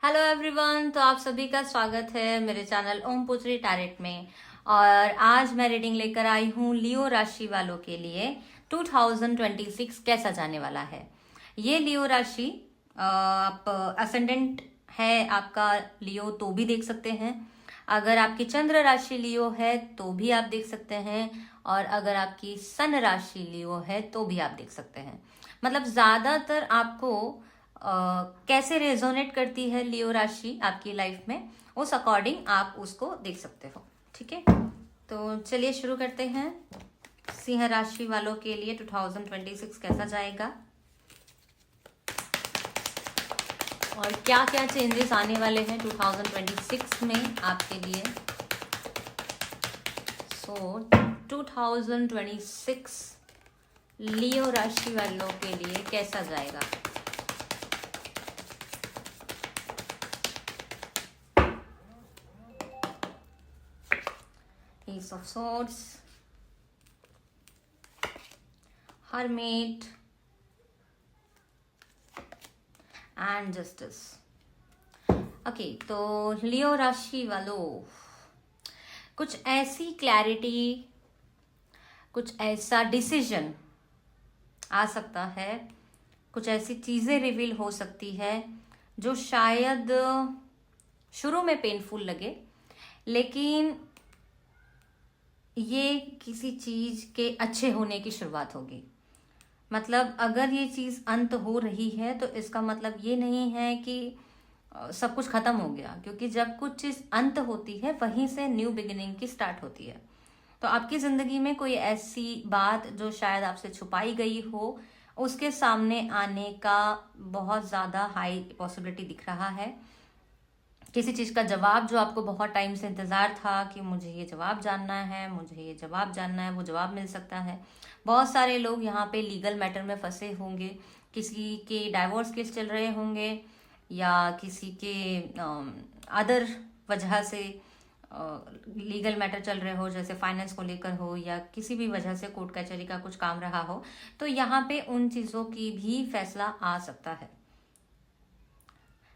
Hello everyone, तो आप सभी का स्वागत है मेरे चैनल ओम पुत्री टैरेट में। और आज मैं रीडिंग लेकर आई हूँ लियो राशि वालों के लिए 2026 कैसा जाने वाला है। ये लियो राशि आप असेंडेंट है आपका लियो तो भी देख सकते हैं, अगर आपकी चंद्र राशि लियो है तो भी आप देख सकते हैं, और अगर आपकी सन राशि लियो है तो भी आप देख सकते हैं। मतलब ज्यादातर आपको कैसे रेजोनेट करती है लियो राशि आपकी लाइफ में, उस अकॉर्डिंग आप उसको देख सकते हो। ठीक है, तो चलिए शुरू करते हैं। सिंह राशि वालों के लिए 2026 कैसा जाएगा और क्या क्या चेंजेस आने वाले हैं 2026 में आपके लिए। सो 2026 लियो राशि वालों के लिए कैसा जाएगा। Ace of Swords, Hermit and Justice। Okay, तो लियो राशि वालों कुछ ऐसी क्लैरिटी, कुछ ऐसा डिसीजन आ सकता है, कुछ ऐसी चीजें रिवील हो सकती है जो शायद शुरू में पेनफुल लगे, लेकिन ये किसी चीज के अच्छे होने की शुरुआत होगी। मतलब अगर ये चीज अंत हो रही है तो इसका मतलब ये नहीं है कि सब कुछ खत्म हो गया, क्योंकि जब कुछ चीज अंत होती है वहीं से न्यू बिगिनिंग की स्टार्ट होती है। तो आपकी जिंदगी में कोई ऐसी बात जो शायद आपसे छुपाई गई हो, उसके सामने आने का बहुत ज्यादा हाई पॉसिबिलिटी दिख रहा है। किसी चीज का जवाब जो आपको बहुत टाइम से इंतजार था कि मुझे ये जवाब जानना है, मुझे ये जवाब जानना है, वो जवाब मिल सकता है। बहुत सारे लोग यहाँ पे लीगल मैटर में फंसे होंगे, किसी के डाइवोर्स केस चल रहे होंगे या किसी के अदर वजह से लीगल मैटर चल रहे हो, जैसे फाइनेंस को लेकर हो या किसी भी वजह से कोर्ट कचहरी का कुछ काम रहा हो, तो यहाँ पे उन चीजों की भी फैसला आ सकता है।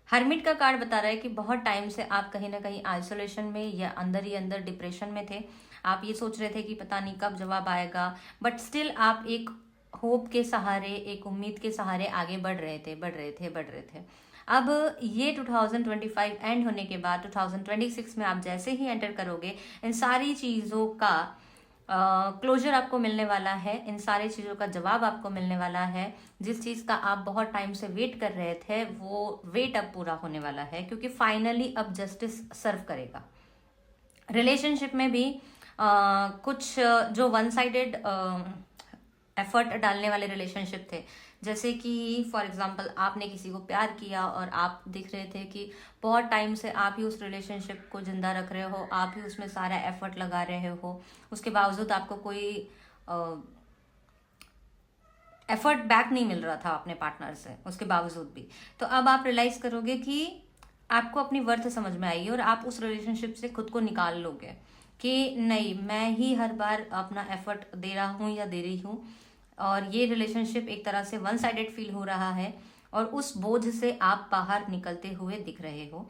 हर्मिट का कार्ड बता रहा है कि बहुत टाइम से आप कहीं ना कहीं आइसोलेशन में या अंदर ही अंदर डिप्रेशन में थे। आप ये सोच रहे थे कि पता नहीं कब जवाब आएगा, बट स्टिल आप एक होप के सहारे, एक उम्मीद के सहारे आगे बढ़ रहे थे। अब ये 2025 एंड होने के बाद 2026 में आप जैसे ही एंटर करोगे, इन सारी चीजों का क्लोजर आपको मिलने वाला है, इन सारी चीजों का जवाब आपको मिलने वाला है। जिस चीज का आप बहुत टाइम से वेट कर रहे थे वो वेट अब पूरा होने वाला है, क्योंकि फाइनली अब जस्टिस सर्व करेगा। रिलेशनशिप में भी कुछ जो वन साइडेड एफर्ट डालने वाले रिलेशनशिप थे, जैसे कि फॉर एग्जांपल आपने किसी को प्यार किया और आप दिख रहे थे कि बहुत टाइम से आप ही उस रिलेशनशिप को जिंदा रख रहे हो, आप ही उसमें सारा एफर्ट लगा रहे हो, उसके बावजूद आपको कोई एफर्ट बैक नहीं मिल रहा था अपने पार्टनर से, उसके बावजूद भी। तो अब आप रियलाइज करोगे कि आपको अपनी वर्थ समझ में आएगी और आप उस रिलेशनशिप से खुद को निकाल लोगे कि नहीं, मैं ही हर बार अपना एफर्ट दे रहा हूँ या दे रही हूँ, और ये रिलेशनशिप एक तरह से वन साइडेड फील हो रहा है, और उस बोझ से आप बाहर निकलते हुए दिख रहे हो।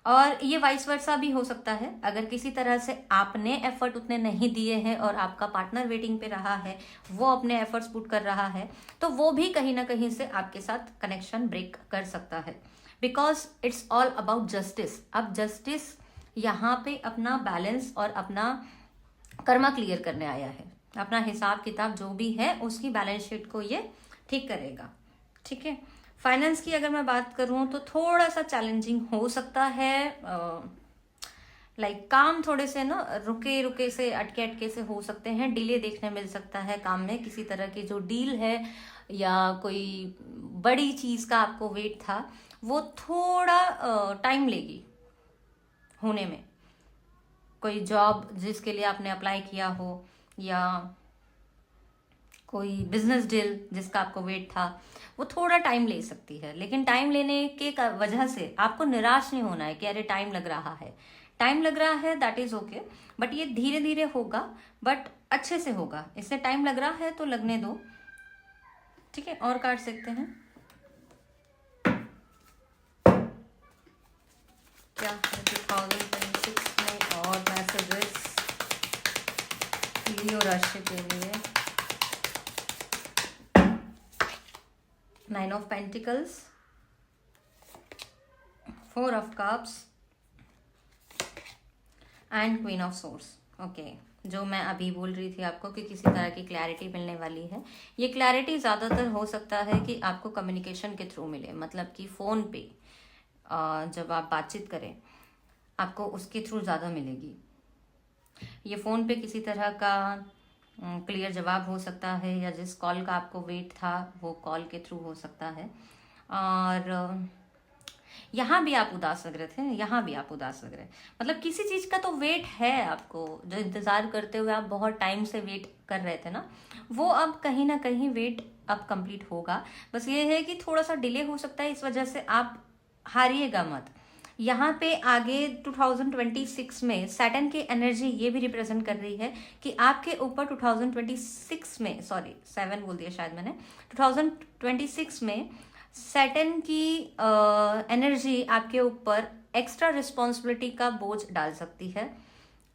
और ये वाइस वर्सा भी हो सकता है, अगर किसी तरह से आपने एफर्ट उतने नहीं दिए हैं और आपका पार्टनर वेटिंग पे रहा है, वो अपने एफर्ट्स पुट कर रहा है, तो वो भी कहीं ना कहीं से आपके साथ कनेक्शन ब्रेक कर सकता है, because it's all about justice. अब जस्टिस यहाँ पे अपना बैलेंस और अपना कर्मा क्लियर करने आया है, अपना हिसाब किताब जो भी है उसकी बैलेंस शीट को ये ठीक करेगा। ठीक है, फाइनेंस की अगर मैं बात करूं तो थोड़ा सा चैलेंजिंग हो सकता है। लाइक काम थोड़े से ना रुके रुके से, अटके अटके से हो सकते हैं, डिले देखने मिल सकता है काम में। किसी तरह की जो डील है या कोई बड़ी चीज का आपको वेट था, वो थोड़ा टाइम लेगी होने में। कोई जॉब जिसके लिए आपने अप्लाई किया हो या कोई बिजनेस डील जिसका आपको वेट था, वो थोड़ा टाइम ले सकती है। लेकिन टाइम लेने के वजह से आपको निराश नहीं होना है कि अरे टाइम लग रहा है, टाइम लग रहा है, दैट इज ओके, बट ये धीरे धीरे होगा, बट अच्छे से होगा। इससे टाइम लग रहा है तो लगने दो। ठीक है, और काट सकते हैं। क्या है 2026 में और मैसेजेस लियो राशि के लिए। 9 of pentacles, 4 of cups and queen of source. Okay, जो मैं अभी बोल रही थी आपको कि किसी तरह की क्लैरिटी मिलने वाली है। ये क्लैरिटी ज़्यादातर हो सकता है कि आपको कम्युनिकेशन के थ्रू मिले, मतलब कि फ़ोन पे जब आप बातचीत करें आपको उसके थ्रू ज़्यादा मिलेगी। ये फ़ोन पे किसी तरह का क्लियर जवाब हो सकता है, या जिस कॉल का आपको वेट था वो कॉल के थ्रू हो सकता है। और यहाँ भी आप उदास लग रहे थे, यहाँ भी आप उदास लग रहे, मतलब किसी चीज का तो वेट है आपको, जो इंतजार करते हुए आप बहुत टाइम से वेट कर रहे थे ना, वो अब कहीं ना कहीं वेट अब कंप्लीट होगा। बस ये है कि थोड़ा सा डिले हो सकता है, इस वजह से आप हारिएगा मत। यहाँ पे आगे 2026 में सैटर्न की एनर्जी ये भी रिप्रेजेंट कर रही है कि आपके ऊपर 2026 में, सॉरी 7 बोल दिया शायद मैंने, 2026 में सैटर्न की एनर्जी आपके ऊपर एक्स्ट्रा रिस्पॉन्सिबिलिटी का बोझ डाल सकती है।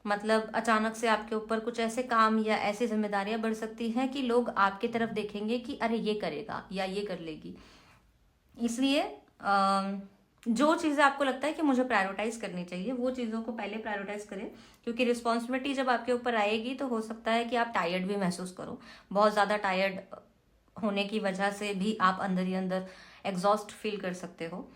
मतलब अचानक से आपके ऊपर कुछ ऐसे काम या ऐसी जिम्मेदारियां बढ़ सकती हैं कि लोग आपकी तरफ देखेंगे कि अरे ये करेगा या ये कर लेगी। इसलिए जो चीज़ें आपको लगता है कि मुझे प्रायोरिटाइज करनी चाहिए वो चीज़ों को पहले प्रायोरिटाइज करें, क्योंकि रिस्पॉन्सिबिलिटी जब आपके ऊपर आएगी तो हो सकता है कि आप टायर्ड भी महसूस करो। बहुत ज़्यादा टायर्ड होने की वजह से भी आप अंदर ही अंदर एग्जॉस्ट फील कर सकते हो।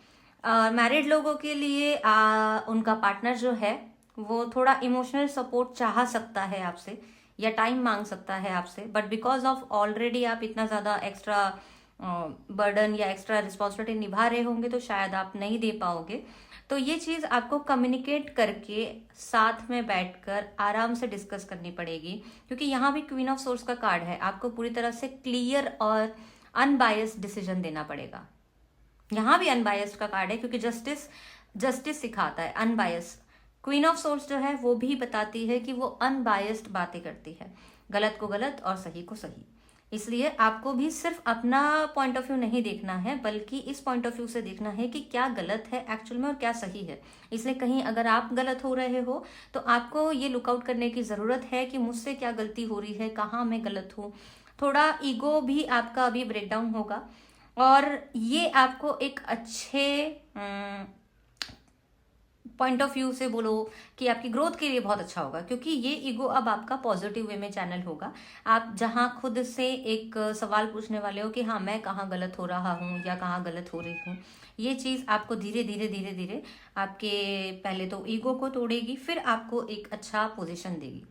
मैरिड लोगों के लिए उनका पार्टनर जो है वो थोड़ा इमोशनल सपोर्ट चाह सकता है आपसे, या टाइम मांग सकता है आपसे, बट बिकॉज ऑफ ऑलरेडी आप इतना ज़्यादा एक्स्ट्रा बर्डन या एक्स्ट्रा रिस्पॉन्सिबिलिटी निभा रहे होंगे तो शायद आप नहीं दे पाओगे। तो ये चीज़ आपको कम्युनिकेट करके साथ में बैठकर आराम से डिस्कस करनी पड़ेगी, क्योंकि यहाँ भी क्वीन ऑफ सोर्स का कार्ड है। आपको पूरी तरह से क्लियर और अनबायस्ड डिसीजन देना पड़ेगा। यहाँ भी अनबायस्ड का कार्ड है, क्योंकि जस्टिस सिखाता है अनबायस्ड। क्वीन ऑफ सोर्स जो है वो भी बताती है कि वो अनबायस्ड बातें करती है, गलत को गलत और सही को सही। इसलिए आपको भी सिर्फ अपना पॉइंट ऑफ व्यू नहीं देखना है, बल्कि इस पॉइंट ऑफ व्यू से देखना है कि क्या गलत है एक्चुअल में और क्या सही है। इसलिए कहीं अगर आप गलत हो रहे हो तो आपको ये लुकआउट करने की ज़रूरत है कि मुझसे क्या गलती हो रही है, कहाँ मैं गलत हूँ। थोड़ा ईगो भी आपका अभी ब्रेकडाउन होगा, और ये आपको एक अच्छे पॉइंट ऑफ व्यू से बोलो कि आपकी ग्रोथ के लिए बहुत अच्छा होगा, क्योंकि ये ईगो अब आपका पॉजिटिव वे में चैनल होगा। आप जहाँ खुद से एक सवाल पूछने वाले हो कि हाँ मैं कहाँ गलत हो रहा हूँ या कहाँ गलत हो रही हूँ, ये चीज़ आपको धीरे धीरे धीरे धीरे आपके पहले तो ईगो को तोड़ेगी, फिर आपको एक अच्छा पोजीशन देगी।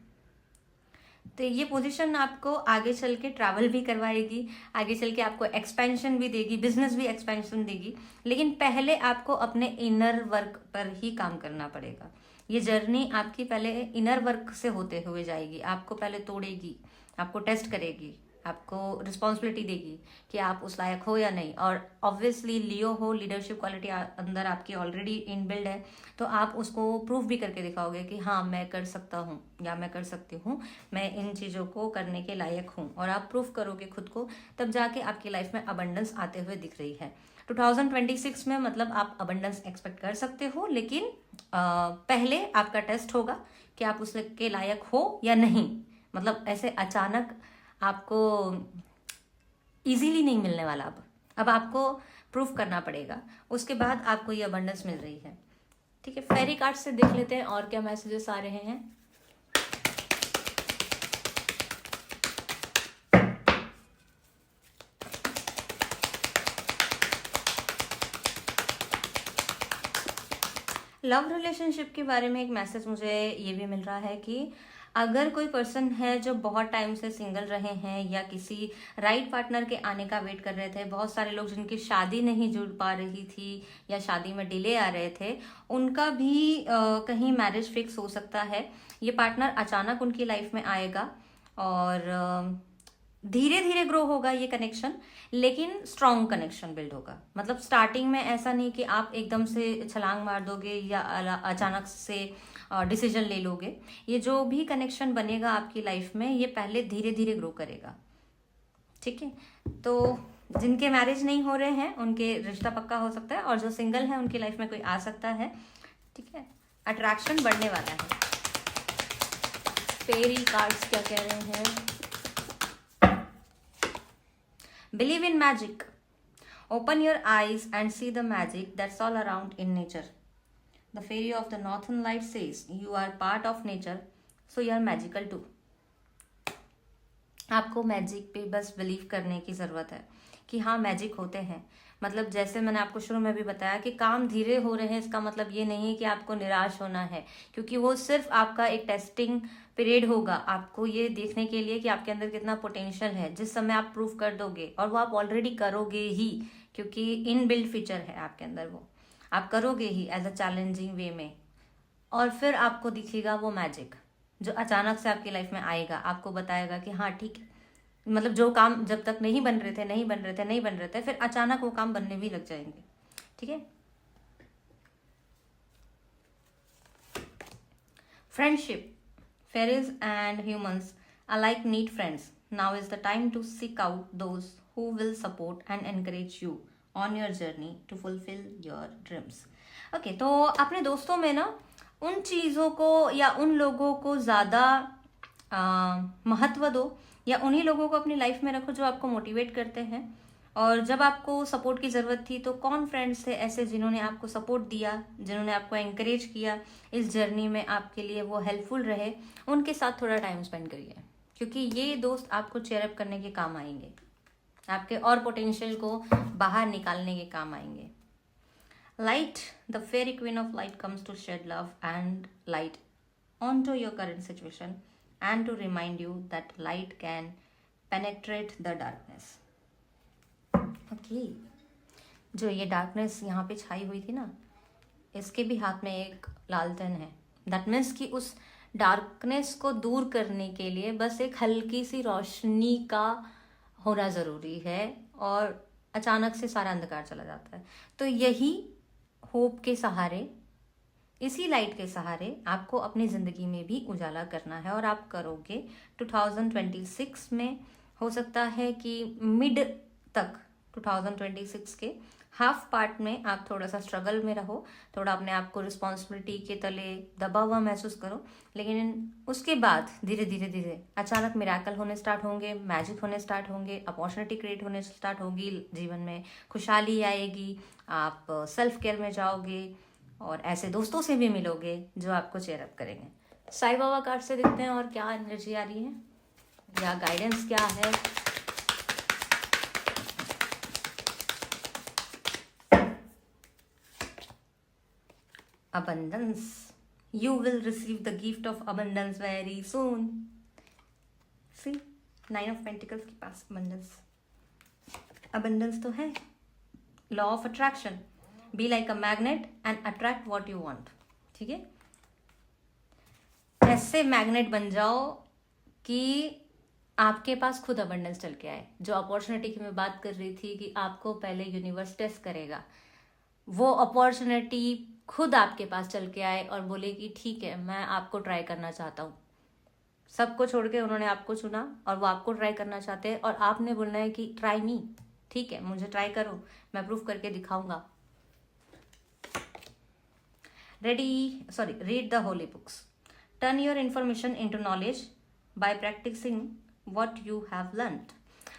तो ये पोजीशन आपको आगे चल के ट्रैवल भी करवाएगी, आगे चल के आपको एक्सपेंशन भी देगी, बिजनेस भी एक्सपेंशन देगी। लेकिन पहले आपको अपने इनर वर्क पर ही काम करना पड़ेगा। ये जर्नी आपकी पहले इनर वर्क से होते हुए जाएगी, आपको पहले तोड़ेगी, आपको टेस्ट करेगी, आपको रिस्पॉन्सिबिलिटी देगी कि आप उस लायक हो या नहीं। और ऑब्वियसली लियो हो, लीडरशिप क्वालिटी अंदर आपकी ऑलरेडी इनबिल्ड है, तो आप उसको प्रूफ भी करके दिखाओगे कि हाँ मैं कर सकता हूँ या मैं कर सकती हूँ, मैं इन चीज़ों को करने के लायक हूँ। और आप प्रूफ करोगे खुद को, तब जाके आपकी लाइफ में अबंडेंस आते हुए दिख रही है। 2026 में मतलब आप अबंडेंस एक्सपेक्ट कर सकते हो, लेकिन पहले आपका टेस्ट होगा कि आप उसके लायक हो या नहीं। मतलब ऐसे अचानक आपको इजीली नहीं मिलने वाला। अब आपको प्रूफ करना पड़ेगा, उसके बाद आपको ये अबंडेंस मिल रही है। ठीक है, फेरी कार्ड से देख लेते हैं और क्या मैसेजेस आ रहे हैं। लव रिलेशनशिप के बारे में एक मैसेज मुझे ये भी मिल रहा है कि अगर कोई पर्सन है जो बहुत टाइम से सिंगल रहे हैं या किसी राइट पार्टनर के आने का वेट कर रहे थे, बहुत सारे लोग जिनकी शादी नहीं जुड़ पा रही थी या शादी में डिले आ रहे थे, उनका भी कहीं मैरिज फिक्स हो सकता है। ये पार्टनर अचानक उनकी लाइफ में आएगा और धीरे धीरे ग्रो होगा ये कनेक्शन, लेकिन स्ट्रॉन्ग कनेक्शन बिल्ड होगा। मतलब स्टार्टिंग में ऐसा नहीं कि आप एकदम से छलांग मार दोगे या अचानक से डिसीजन ले लोगे। ये जो भी कनेक्शन बनेगा आपकी लाइफ में, ये पहले धीरे धीरे ग्रो करेगा। ठीक है, तो जिनके मैरिज नहीं हो रहे हैं उनके रिश्ता पक्का हो सकता है, और जो सिंगल है उनकी लाइफ में कोई आ सकता है। ठीक है, अट्रैक्शन बढ़ने वाला है। फेरी कार्ड्स क्या कह रहे हैं? Believe in magic, open your eyes and see the magic that's all around in nature. The fairy of the northern light says you are part of nature, so you are magical too. आपको magic पे बस believe करने की ज़रूरत है कि हाँ magic होते हैं। मतलब जैसे मैंने आपको शुरू में भी बताया कि काम धीरे हो रहे हैं, इसका मतलब ये नहीं है कि आपको निराश होना है, क्योंकि वो सिर्फ आपका एक टेस्टिंग पीरियड होगा आपको ये देखने के लिए कि आपके अंदर कितना पोटेंशियल है। जिस समय आप प्रूव कर दोगे, और वो आप ऑलरेडी करोगे ही, क्योंकि इन बिल्ड फीचर है आपके अंदर, वो आप करोगे ही एज अ चैलेंजिंग वे में, और फिर आपको दिखेगा वो मैजिक जो अचानक से आपकी लाइफ में आएगा, आपको बताएगा कि हाँ ठीक है। मतलब जो काम जब तक नहीं बन रहे थे, फिर अचानक वो काम बनने भी लग जाएंगे। ठीक है। Friendship, fairies and humans alike need friends. Now is the time to seek out those who will support and encourage you on your journey to fulfill your dreams. Okay, तो अपने दोस्तों में ना उन चीज़ों को या उन लोगों को ज़्यादा महत्व दो, या उन्हीं लोगों को अपनी लाइफ में रखो जो आपको मोटिवेट करते हैं। और जब आपको सपोर्ट की ज़रूरत थी तो कौन फ्रेंड्स थे ऐसे जिन्होंने आपको सपोर्ट दिया, जिन्होंने आपको एंकरेज किया इस जर्नी में, आपके लिए वो हेल्पफुल रहे, उनके साथ थोड़ा टाइम स्पेंड करिए, क्योंकि ये दोस्त आपको चेयरअप करने के काम आएंगे, आपके और पोटेंशियल को बाहर निकालने के काम आएंगे। Light, the fairy queen of light comes to shed love and light on to your current situation and to remind you that light can penetrate the darkness. Okay. जो ये डार्कनेस यहाँ पे छाई हुई थी ना, इसके भी हाथ में एक लालटेन है। दैट मीन्स कि उस डार्कनेस को दूर करने के लिए बस एक हल्की सी रोशनी का होना ज़रूरी है, और अचानक से सारा अंधकार चला जाता है। तो यही होप के सहारे, इसी लाइट के सहारे आपको अपनी ज़िंदगी में भी उजाला करना है, और आप करोगे। 2026 में हो सकता है कि मिड तक 2026 के हाफ पार्ट में आप थोड़ा सा स्ट्रगल में रहो, थोड़ा अपने आप को रिस्पॉन्सिबिलिटी के तले दबा हुआ महसूस करो, लेकिन उसके बाद धीरे धीरे अचानक मिराकल होने स्टार्ट होंगे, मैजिक होने स्टार्ट होंगे, अपॉर्चुनिटी क्रिएट होने स्टार्ट होगी, जीवन में खुशहाली आएगी, आप सेल्फ केयर में जाओगे, और ऐसे दोस्तों से भी मिलोगे जो आपको चेयरअप करेंगे। साईं बाबा कार्ड से देखते हैं और क्या एनर्जी आ रही है या गाइडेंस क्या है। Abundance, you will receive the gift of abundance very soon. See 9 of pentacles के पास अबंडेंस तो है। Law of attraction, be like a magnet and attract what you want. ठीक है, ऐसे मैग्नेट बन जाओ कि आपके पास खुद अबंडेंस चल के आए। जो अपॉर्चुनिटी की मैं बात कर रही थी कि आपको पहले यूनिवर्स टेस्ट करेगा, वो अपॉर्चुनिटी खुद आपके पास चल के आए और बोले कि ठीक है मैं आपको ट्राई करना चाहता हूँ। सबको छोड़ के उन्होंने आपको चुना और वो आपको ट्राई करना चाहते हैं, और आपने बोलना है कि ट्राई मी, ठीक है मुझे ट्राई करो, मैं प्रूफ करके दिखाऊंगा। Read the holy books. Turn your information into knowledge by practicing what you have learned.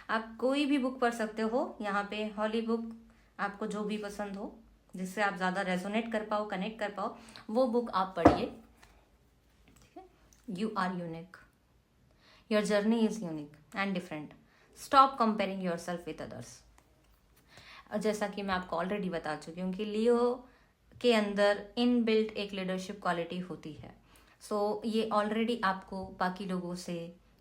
आप कोई भी बुक पढ़ सकते हो, यहाँ पे हॉली बुक, आपको जो भी पसंद हो, जिससे आप ज़्यादा रेजोनेट कर पाओ, कनेक्ट कर पाओ, वो बुक आप पढ़िए। ठीक है, you are unique, your journey is unique and different. Stop comparing yourself with others. जैसा कि मैं आपको ऑलरेडी बता चुकी हूँ कि लियो के अंदर इन बिल्ट एक लीडरशिप क्वालिटी होती है। सो ये ऑलरेडी आपको बाकी लोगों से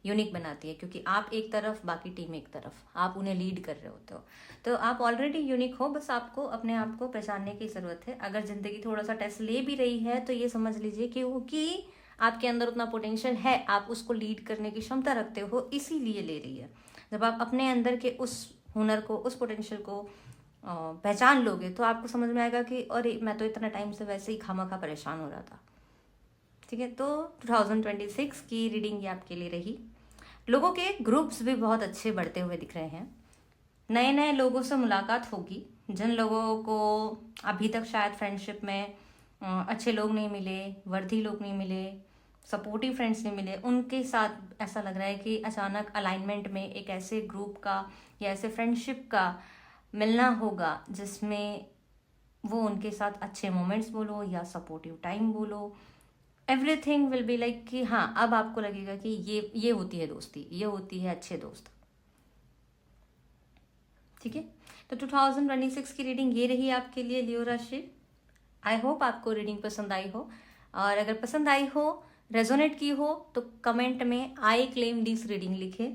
यूनिक बनाती है, क्योंकि आप एक तरफ, बाकी टीम एक तरफ, आप उन्हें लीड कर रहे होते हो, तो आप ऑलरेडी यूनिक हो। बस आपको अपने आप को पहचानने की ज़रूरत है। अगर ज़िंदगी थोड़ा सा टेस्ट ले भी रही है तो ये समझ लीजिए क्योंकि आपके अंदर उतना पोटेंशियल है, आप उसको लीड करने की क्षमता रखते हो, इसीलिए ले रही है। जब आप अपने अंदर के उस हुनर को, उस पोटेंशियल को पहचान लोगे तो आपको समझ में आएगा कि अरे मैं तो इतना टाइम से वैसे ही खामखा परेशान हो रहा था। ठीक है, तो 2026 की रीडिंग ये आपके लिए रही। लोगों के ग्रुप्स भी बहुत अच्छे बढ़ते हुए दिख रहे हैं। नए नए लोगों से मुलाकात होगी, जिन लोगों को अभी तक शायद फ्रेंडशिप में अच्छे लोग नहीं मिले, वर्दी लोग नहीं मिले, सपोर्टिव फ्रेंड्स नहीं मिले, उनके साथ ऐसा लग रहा है कि अचानक अलाइनमेंट में एक ऐसे ग्रुप का या ऐसे फ्रेंडशिप का मिलना होगा जिसमें वो उनके साथ अच्छे मोमेंट्स बोलो या सपोर्टिव टाइम बोलो, एवरीथिंग विल बी लाइक कि हाँ, अब आपको लगेगा कि ये होती है दोस्ती, ये होती है अच्छे दोस्त। ठीक है, तो 2026 की रीडिंग ये रही आपके लिए लियो राशि। आई होप आपको रीडिंग पसंद आई हो, और अगर पसंद आई हो, रेजोनेट की हो, तो कमेंट में आई क्लेम दिस रीडिंग लिखे,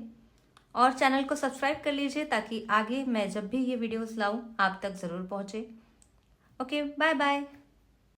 और चैनल को सब्सक्राइब कर लीजिए ताकि आगे मैं जब भी ये वीडियोस लाऊं आप तक ज़रूर पहुंचे। Okay, bye bye.